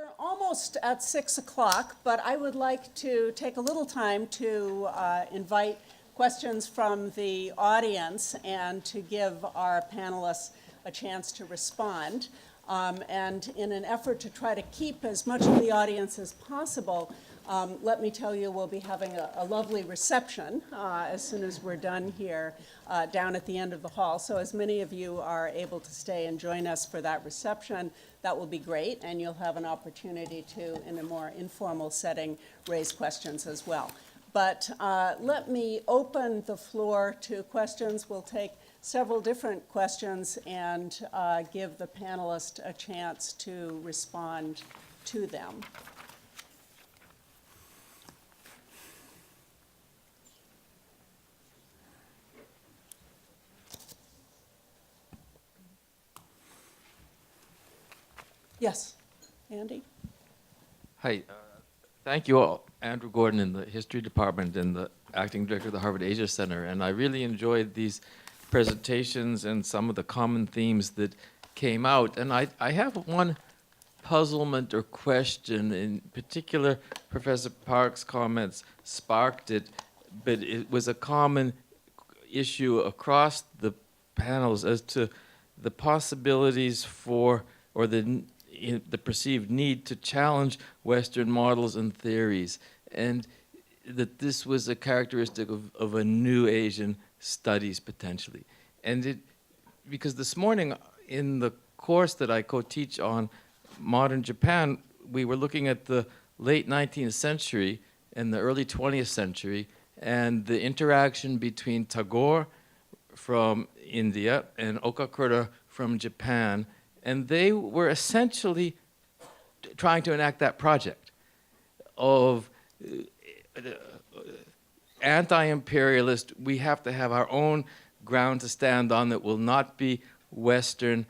We're almost at 6 o'clock, but I would like to take a little time to invite questions from the audience and to give our panelists a chance to respond. And in an effort to try to keep as much of the audience as possible, let me tell you we'll be having a lovely reception as soon as we're done here down at the end of the hall. So as many of you are able to stay and join us for that reception, that will be great, and you'll have an opportunity to, in a more informal setting, raise questions as well. But let me open the floor to questions. We'll take several different questions and give the panelists a chance to respond to them. Yes, Andy? Hi, thank you all. Andrew Gordon in the History Department and the Acting Director of the Harvard Asia Center. And I really enjoyed these presentations and some of the common themes that came out. And I have one puzzlement or question. In particular, Professor Park's comments sparked it, but it was a common issue across the panels as to the possibilities for, or the perceived need to challenge Western models and theories, and that this was a characteristic of a new Asian studies potentially. And because this morning in the course that I co-teach on modern Japan, we were looking at the late 19th century and the early 20th century and the interaction between Tagore from India and Okakura from Japan. And they were essentially trying to enact that project of anti-imperialist, we have to have our own ground to stand on that will not be Western,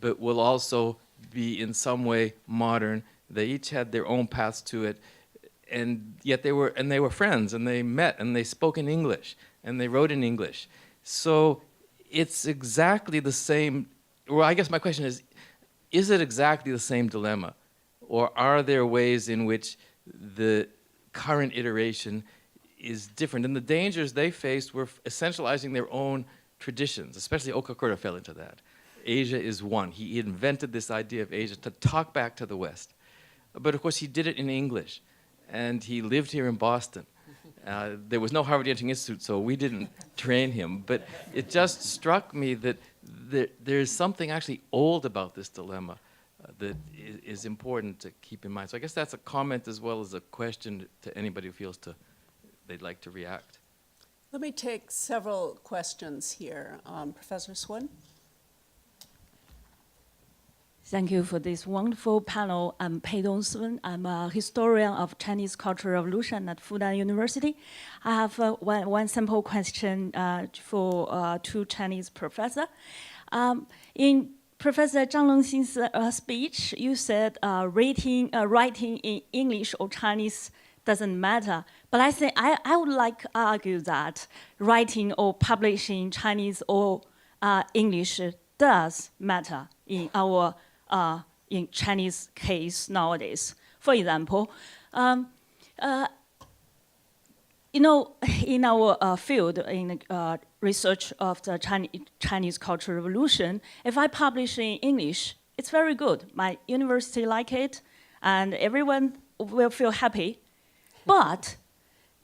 but will also be in some way modern. They each had their own paths to it, and yet they were friends, and they met, and they spoke in English, and they wrote in English. So it's exactly the same. Well, I guess my question is it exactly the same dilemma? Or are there ways in which the current iteration is different? And the dangers they faced were essentializing their own traditions, especially Okakura fell into that. Asia is one. He invented this idea of Asia to talk back to the West. But of course, he did it in English. And he lived here in Boston. There was no Harvard-Yenching Institute, so we didn't train him. But it just struck me that there's something actually old about this dilemma that is important to keep in mind. So I guess that's a comment as well as a question to anybody who feels they'd like to react. Let me take several questions here. Professor Swin? Thank you for this wonderful panel. I'm Pei Dong Sun. I'm a historian of Chinese Cultural Revolution at Fudan University. I have one simple question for two Chinese professors. In Professor Zhang Longxi's speech, you said writing in English or Chinese doesn't matter. But I think I would like to argue that writing or publishing Chinese or English does matter in our in Chinese case nowadays. For example, in our field, in research of the Chinese Cultural Revolution, if I publish in English, it's very good. My university like it, and everyone will feel happy. But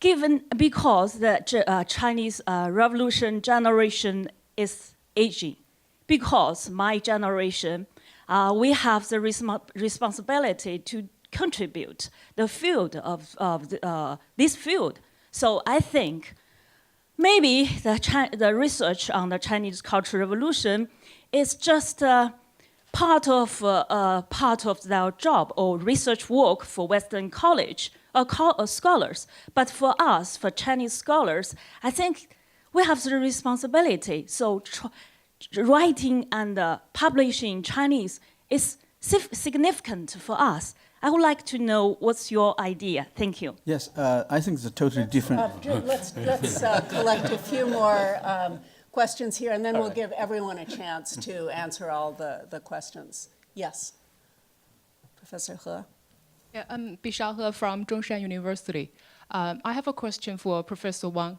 because the Chinese Revolution generation is aging, because my generation, we have the responsibility to contribute the field of this field. So I think maybe the research on the Chinese Cultural Revolution is just part of their job or research work for Western college or scholars. But for us, for Chinese scholars, I think we have the responsibility. So writing and publishing Chinese is significant for us. I would like to know what's your idea. Thank you. Yes, I think it's a totally different. Let's collect a few more questions here, and then we'll give everyone a chance to answer all the questions. Yes. Professor He. Yeah, I'm Bishao He from Zhongshan University. I have a question for Professor Wang.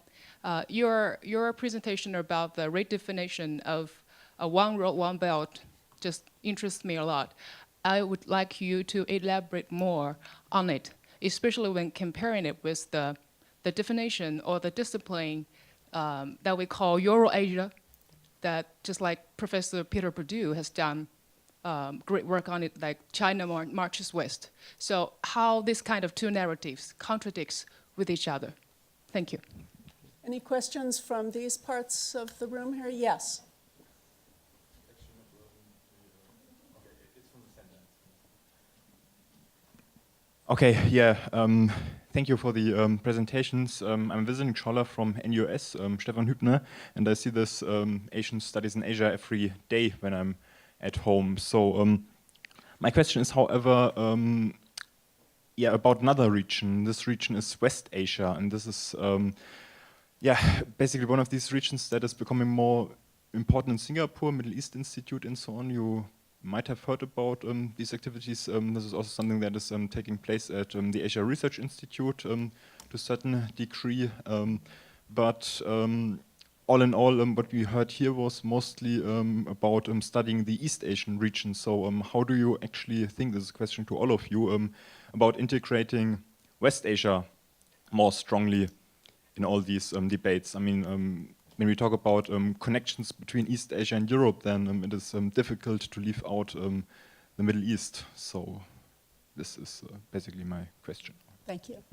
Your presentation about the redefinition of one road, one belt just interests me a lot. I would like you to elaborate more on it, especially when comparing it with the definition or the discipline that we call Euro-Asia, that just like Professor Peter Perdue has done great work on it, like China marches west. So how this kind of two narratives contradicts with each other. Thank you. Any questions from these parts of the room here? Yes. Okay, yeah, thank you for the presentations. I'm visiting Scholar from NUS, Stefan Hübner, and I see this Asian Studies in Asia every day when I'm at home. So my question is, however, yeah, about another region. This region is West Asia, and this is, yeah, basically one of these regions that is becoming more important in Singapore, Middle East Institute, and so on. You might have heard about these activities. This is also something that is taking place at the Asia Research Institute to a certain degree. But all in all, what we heard here was mostly about studying the East Asian region. So how do you actually think, this is a question to all of you, about integrating West Asia more strongly in all these debates? I mean, when we talk about connections between East Asia and Europe, then it is difficult to leave out the Middle East. So this is basically my question. Thank you.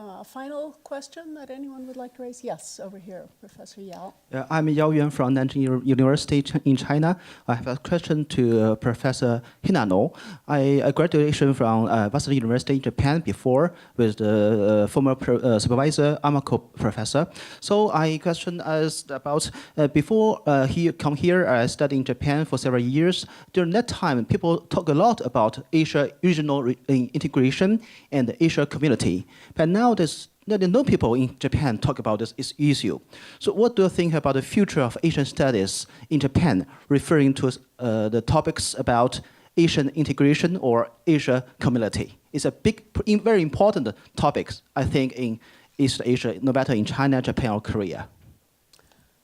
A final question that anyone would like to raise? Yes, over here, Professor Yao. I'm Yao Yuan from Nanjing University in China. I have a question to Professor Hirano. I graduated from Waseda University in Japan before with the former supervisor, Amako professor. So I question us about before he come here, I studied in Japan for several years. During that time, people talk a lot about Asia regional integration and the Asia community. But now there's no people in Japan talk about this issue. So what do you think about the future of Asian studies in Japan, referring to the topics about Asian integration or Asia community? It's a big, very important topic, I think, in East Asia, no matter in China, Japan, or Korea.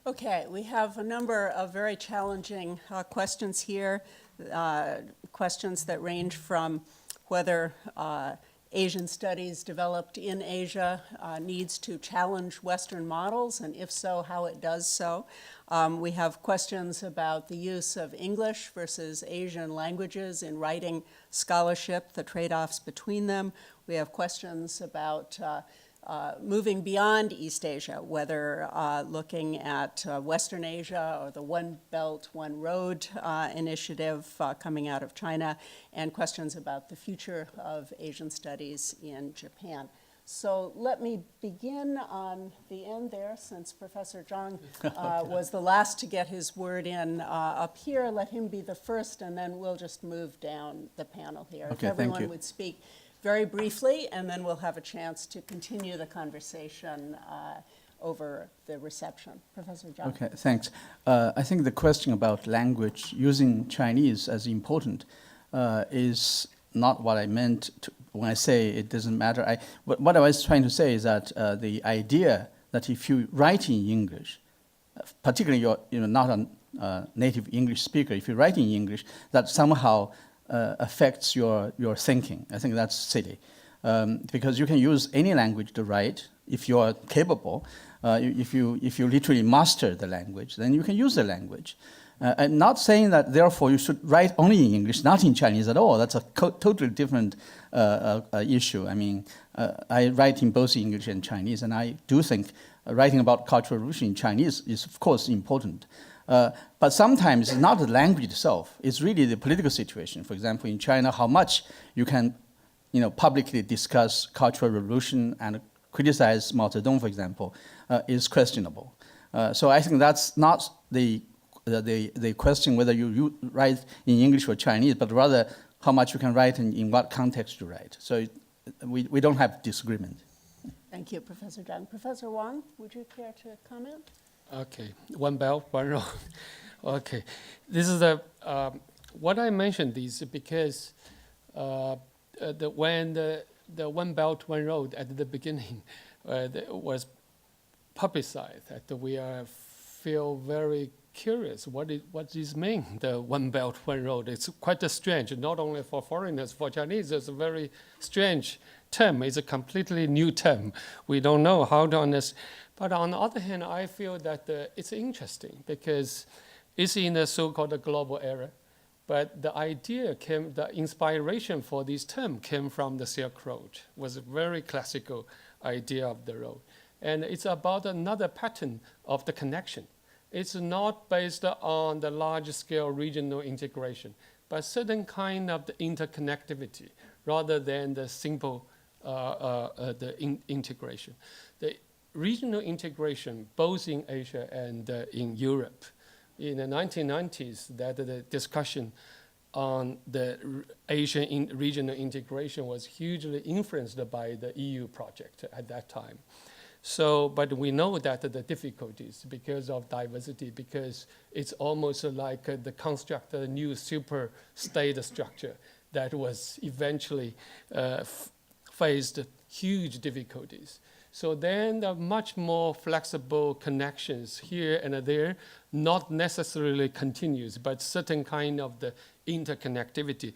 Okay, we have a number of very challenging questions here, questions that range from whether Asian studies developed in Asia needs to challenge Western models, and if so, how it does so. We have questions about the use of English versus Asian languages in writing scholarship, the trade-offs between them. We have questions about moving beyond East Asia, whether looking at Western Asia or the One Belt, One Road initiative coming out of China, and questions about the future of Asian studies in Japan. So let me begin on the end there, since Professor Zhang was the last to get his word in up here. Let him be the first, and then we'll just move down the panel here. Okay, if everyone thank you. would speak very briefly, and then we'll have a chance to continue the conversation over the reception. Professor Zhang. Okay, thanks. I think the question about language using Chinese as important is not what I meant when I say it doesn't matter. What I was trying to say is that the idea that if you write in English, particularly you're not a native English speaker, if you write in English, that somehow affects your thinking. I think that's silly. Because you can use any language to write if you are capable. If you literally master the language, then you can use the language. I'm not saying that therefore you should write only in English, not in Chinese at all. That's a totally different issue. I mean, I write in both English and Chinese, and I do think writing about Cultural Revolution in Chinese is of course important. But sometimes it's not the language itself, it's really the political situation. For example, in China, how much you can publicly discuss Cultural Revolution and criticize Mao Zedong, for example, is questionable. So I think that's not the question whether you write in English or Chinese, but rather how much you can write and in what context you write. So we don't have disagreement. Thank you, Professor Zhang. Professor Wang, would you care to comment? Okay, one belt, one road. Okay, this is what I mentioned is because when the One Belt, One Road at the beginning was publicized, that we feel very curious what this mean, the One Belt, One Road. It's quite strange, not only for foreigners, for Chinese, it's a very strange term. It's a completely new term. We don't know how to understand. But on the other hand, I feel that it's interesting because it's in the so-called global era. But the idea the inspiration for this term came from the Silk Road. Was a very classical idea of the road. And it's about another pattern of the connection. It's not based on the large-scale regional integration, but certain kind of the interconnectivity rather than the simple integration. The regional integration, both in Asia and in Europe, in the 1990s, that the discussion on the Asian regional integration was hugely influenced by the EU project at that time. So, but we know that the difficulties because of diversity, because it's almost like the construct of a new super state structure that was eventually faced huge difficulties. So then the much more flexible connections here and there, not necessarily continuous, but certain kind of the interconnectivity.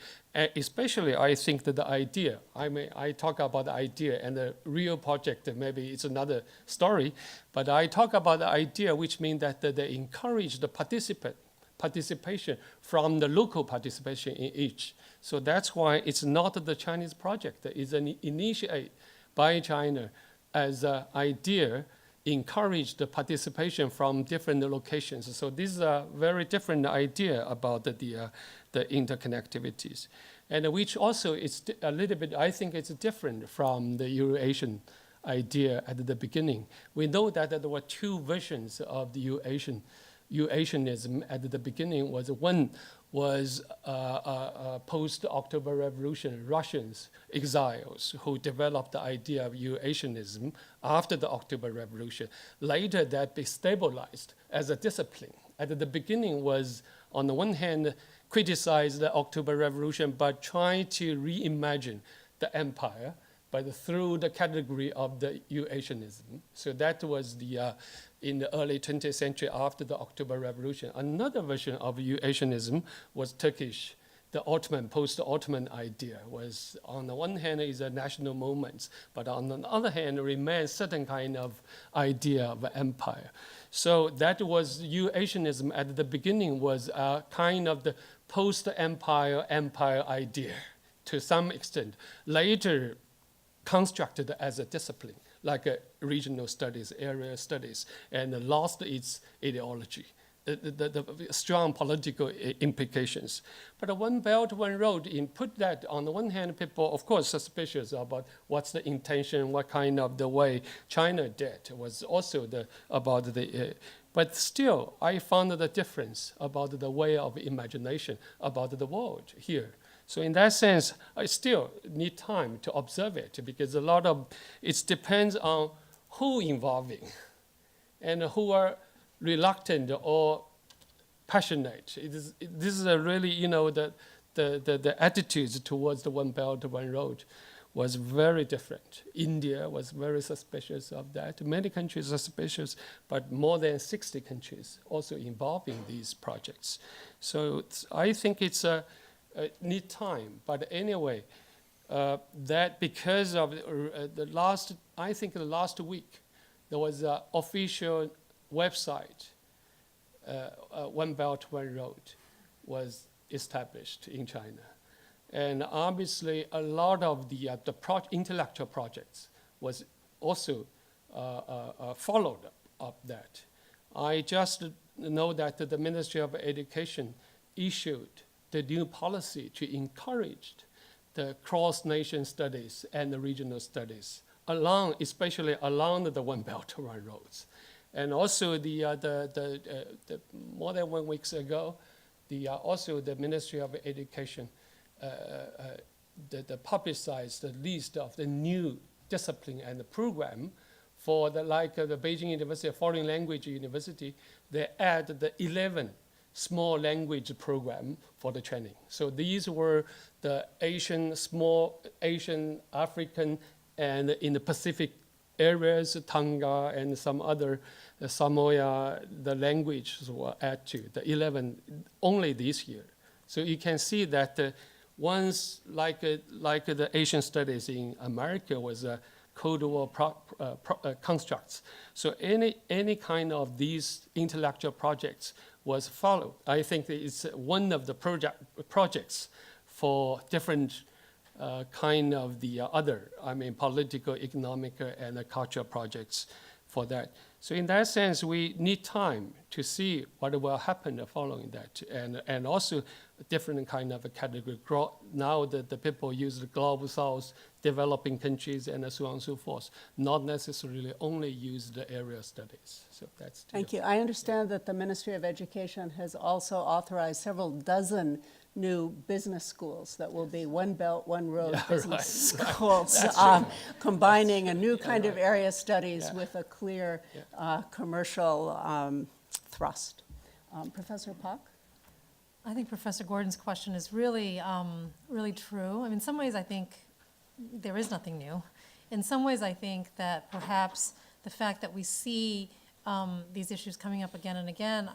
Especially, I think that the idea, I talk about the idea and the real project, maybe it's another story, but I talk about the idea, which means that they encourage the participation from the local participation in each. So that's why it's not the Chinese project. It's an initiated by China as an idea, encourage the participation from different locations. So this is a very different idea about the interconnectivities. And which also is a little bit, I think it's different from the Eurasian idea at the beginning. We know that there were two versions of the Eurasianism at the beginning. One was post-October Revolution Russians, exiles, who developed the idea of Eurasianism after the October Revolution. Later, that be stabilized as a discipline. At the beginning was, on the one hand, criticize the October Revolution, but try to reimagine the empire, but through the category of the Eurasianism. So that was in the early 20th century after the October Revolution. Another version of Eurasianism was Turkish. The Ottoman, post-Ottoman idea was, on the one hand, is a national movement, but on the other hand, remains certain kind of idea of empire. So that was Eurasianism at the beginning was a kind of the post-empire idea to some extent. Later, constructed as a discipline, like regional studies, area studies, and lost its ideology, the strong political implications. But One Belt, One Road, put that on the one hand, people, of course, suspicious about what's the intention, what kind of the way China did was also but still, I found the difference about the way of imagination about the world here. So in that sense, I still need time to observe it because a lot of it depends on who involving and who are reluctant or passionate. This is a really, the attitudes towards the One Belt, One Road was very different. India was very suspicious of that. Many countries are suspicious, but more than 60 countries also involved in these projects. So I think it's need time, but anyway, that because of the last week, there was an official website, One Belt, One Road, was established in China. And obviously, a lot of the intellectual projects was also followed up that. I just know that the Ministry of Education issued the new policy to encourage the cross-nation studies and the regional studies, especially along the One Belt, One Roads. And also more than 1 week ago, also the Ministry of Education publicized the list of the new discipline and the program for the Beijing University, Foreign Language University. They add the 11 small language program for the training. So these were the small Asian, African, and in the Pacific areas, Tonga and some other, Samoa, the languages were added to, the 11 only this year. So you can see that once, like the Asian studies in America was Cold War constructs. So any kind of these intellectual projects was followed. I think it's one of the projects for different kind of the other, political, economic, and cultural projects for that. So in that sense, we need time to see what will happen following that, and also a different kind of a category. Now that the people use the global south, developing countries, and so on and so forth, not necessarily only use the area studies. So that's Thank you. I understand that the Ministry of Education has also authorized several dozen new business schools that will be One Belt, One Road business schools, combining a new kind of area studies with a clear commercial thrust. Professor Pak? I think Professor Gordon's question is really, really true. In some ways, I think there is nothing new. In some ways, I think that perhaps the fact that we see these issues coming up again and again,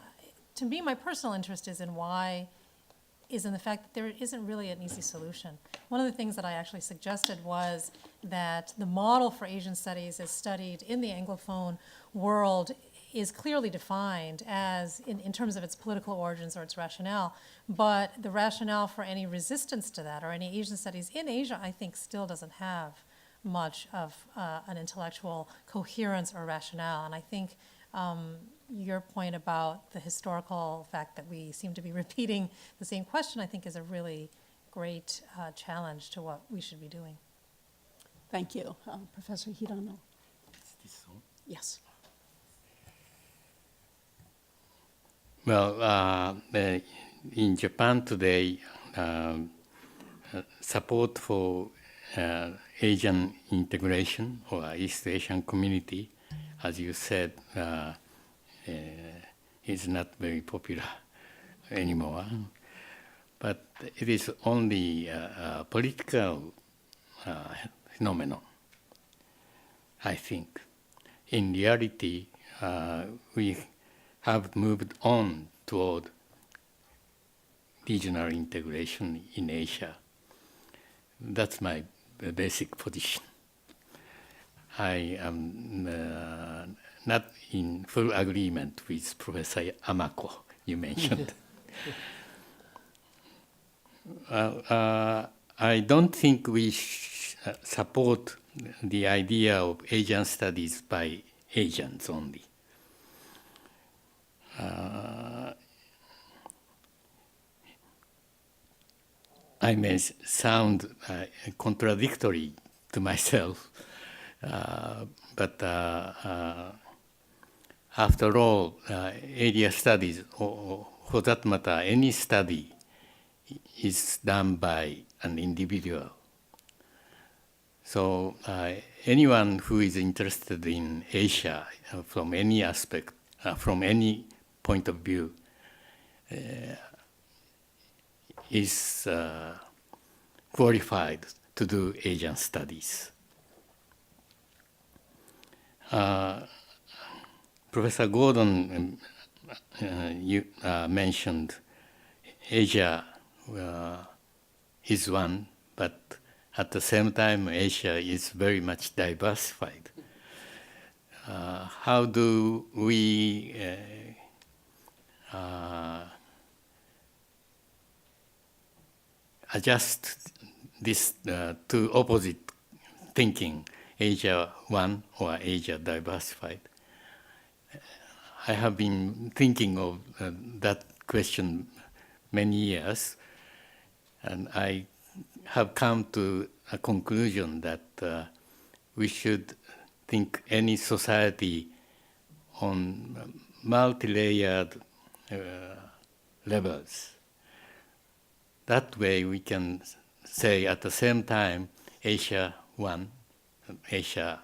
to me, my personal interest is in the fact that there isn't really an easy solution. One of the things that I actually suggested was that the model for Asian studies as studied in the Anglophone world is clearly defined as in terms of its political origins or its rationale, but the rationale for any resistance to that or any Asian studies in Asia, I think, still doesn't have much of an intellectual coherence or rationale. And I think your point about the historical fact that we seem to be repeating the same question, I think, is a really great challenge to what we should be doing. Thank you. Professor Hirano? Yes. Well, in Japan today, support for Asian integration or East Asian community, as you said, is not very popular anymore. But it is only a political phenomenon, I think. In reality, we have moved on toward regional integration in Asia. That's my basic position. I am not in full agreement with Professor Amako, you mentioned. I don't think we support the idea of Asian studies by Asians only. I may sound contradictory to myself, but after all, area studies, or for that matter, any study is done by an individual. So anyone who is interested in Asia from any aspect, from any point of view, is qualified to do Asian studies. Professor Gordon, you mentioned Asia is one, but at the same time, Asia is very much diversified. How do we adjust this to opposite thinking, Asia one or Asia diversified? I have been thinking of that question many years, and I have come to a conclusion that we should think any society on multi-layered levels. That way we can say at the same time, Asia one, Asia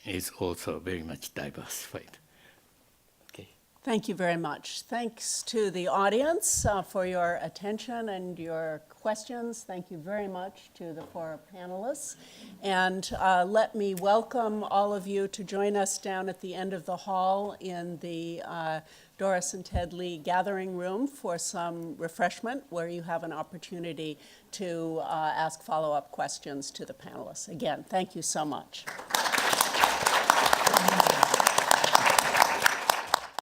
is also very much diversified. Okay, Thank you very much. Thanks to the audience for your attention and your questions. Thank you very much to the four panelists. And let me welcome all of you to join us down at the end of the hall in the Doris and Ted Lee gathering room for some refreshment where you have an opportunity to ask follow-up questions to the panelists. Again, thank you so much.